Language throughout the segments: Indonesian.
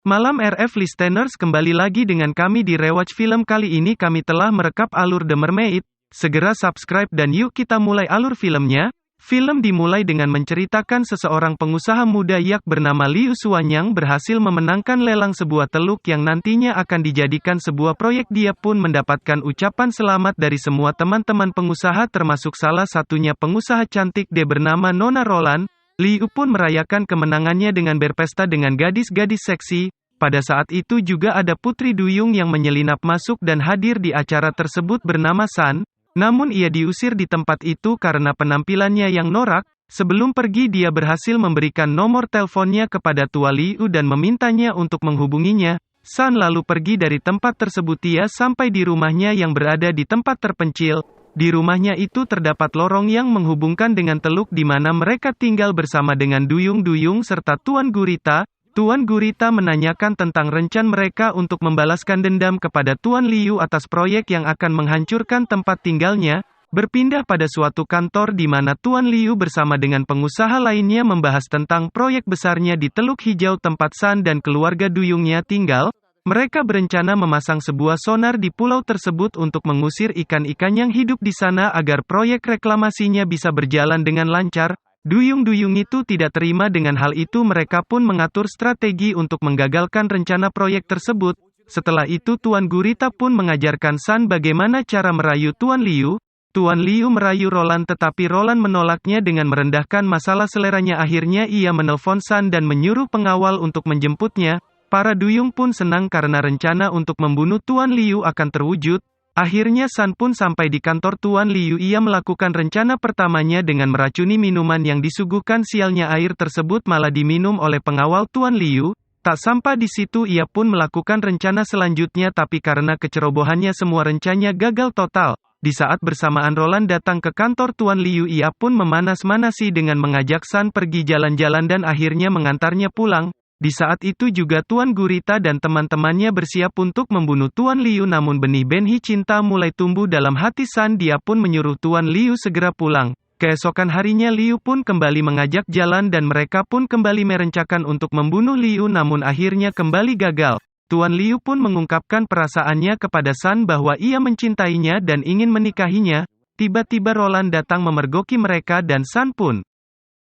Malam RF Listeners, kembali lagi dengan kami di Rewatch Film. Kali ini kami telah merekap alur The Mermaid. Segera subscribe dan yuk kita mulai alur filmnya. Film dimulai dengan menceritakan seseorang pengusaha muda yak bernama Liu Xuan yang berhasil memenangkan lelang sebuah teluk yang nantinya akan dijadikan sebuah proyek. Dia pun mendapatkan ucapan selamat dari semua teman-teman pengusaha, termasuk salah satunya pengusaha cantik dia bernama Nona Roland. Liu pun merayakan kemenangannya dengan berpesta dengan gadis-gadis seksi. Pada saat itu juga ada Putri Duyung yang menyelinap masuk dan hadir di acara tersebut bernama San. Namun ia diusir di tempat itu karena penampilannya yang norak. Sebelum pergi dia berhasil memberikan nomor teleponnya kepada Tua Liu dan memintanya untuk menghubunginya. San lalu pergi dari tempat tersebut. Ia sampai di rumahnya yang berada di tempat terpencil. Di rumahnya itu terdapat lorong yang menghubungkan dengan teluk di mana mereka tinggal bersama dengan Duyung-Duyung serta Tuan Gurita. Tuan Gurita menanyakan tentang rencana mereka untuk membalaskan dendam kepada Tuan Liu atas proyek yang akan menghancurkan tempat tinggalnya. Berpindah pada suatu kantor di mana Tuan Liu bersama dengan pengusaha lainnya membahas tentang proyek besarnya di Teluk Hijau tempat San dan keluarga Duyungnya tinggal. Mereka berencana memasang sebuah sonar di pulau tersebut untuk mengusir ikan-ikan yang hidup di sana agar proyek reklamasinya bisa berjalan dengan lancar. Duyung-duyung itu tidak terima dengan hal itu. Mereka pun mengatur strategi untuk menggagalkan rencana proyek tersebut. Setelah itu Tuan Gurita pun mengajarkan San bagaimana cara merayu Tuan Liu. Tuan Liu merayu Roland tetapi Roland menolaknya dengan merendahkan masalah seleranya. Akhirnya ia menelpon San dan menyuruh pengawal untuk menjemputnya. Para Duyung pun senang karena rencana untuk membunuh Tuan Liu akan terwujud. Akhirnya San pun sampai di kantor Tuan Liu. Ia melakukan rencana pertamanya dengan meracuni minuman yang disuguhkan. Sialnya air tersebut malah diminum oleh pengawal Tuan Liu. Tak sampai di situ ia pun melakukan rencana selanjutnya, tapi karena kecerobohannya semua rencananya gagal total. Di saat bersamaan Roland datang ke kantor Tuan Liu, ia pun memanas-manasi dengan mengajak San pergi jalan-jalan dan akhirnya mengantarnya pulang. Di saat itu juga Tuan Gurita dan teman-temannya bersiap untuk membunuh Tuan Liu, namun benih-benih cinta mulai tumbuh dalam hati San. Dia pun menyuruh Tuan Liu segera pulang. Keesokan harinya Liu pun kembali mengajak jalan dan mereka pun kembali merencanakan untuk membunuh Liu, namun akhirnya kembali gagal. Tuan Liu pun mengungkapkan perasaannya kepada San bahwa ia mencintainya dan ingin menikahinya. Tiba-tiba Roland datang memergoki mereka dan San pun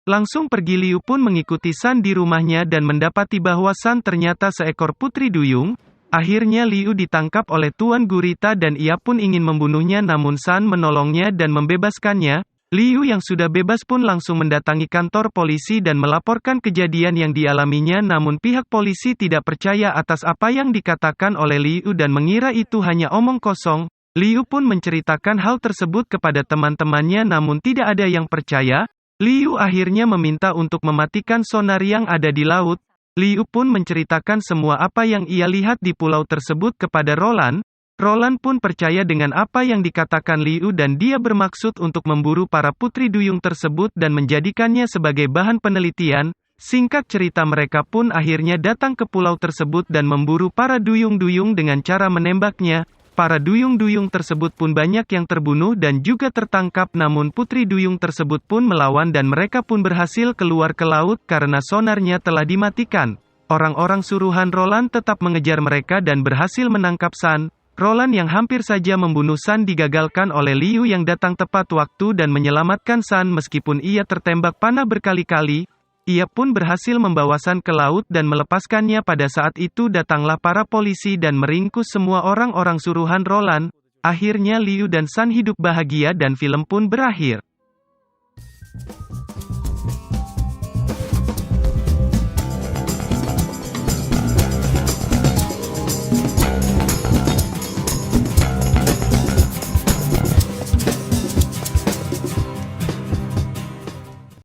langsung pergi. Liu pun mengikuti San di rumahnya dan mendapati bahwa San ternyata seekor putri duyung. Akhirnya Liu ditangkap oleh Tuan Gurita dan ia pun ingin membunuhnya, namun San menolongnya dan membebaskannya. Liu yang sudah bebas pun langsung mendatangi kantor polisi dan melaporkan kejadian yang dialaminya, namun pihak polisi tidak percaya atas apa yang dikatakan oleh Liu dan mengira itu hanya omong kosong. Liu pun menceritakan hal tersebut kepada teman-temannya namun tidak ada yang percaya. Liu akhirnya meminta untuk mematikan sonar yang ada di laut. Liu pun menceritakan semua apa yang ia lihat di pulau tersebut kepada Roland. Roland pun percaya dengan apa yang dikatakan Liu dan dia bermaksud untuk memburu para putri duyung tersebut dan menjadikannya sebagai bahan penelitian. Singkat cerita, mereka pun akhirnya datang ke pulau tersebut dan memburu para duyung-duyung dengan cara menembaknya. Para duyung-duyung tersebut pun banyak yang terbunuh dan juga tertangkap, namun putri duyung tersebut pun melawan dan mereka pun berhasil keluar ke laut karena sonarnya telah dimatikan. Orang-orang suruhan Roland tetap mengejar mereka dan berhasil menangkap San. Roland yang hampir saja membunuh San digagalkan oleh Liu yang datang tepat waktu dan menyelamatkan San meskipun ia tertembak panah berkali-kali. Ia pun berhasil membawa San ke laut dan melepaskannya. Pada saat itu datanglah para polisi dan meringkus semua orang-orang suruhan Roland. Akhirnya Liu dan San hidup bahagia dan film pun berakhir.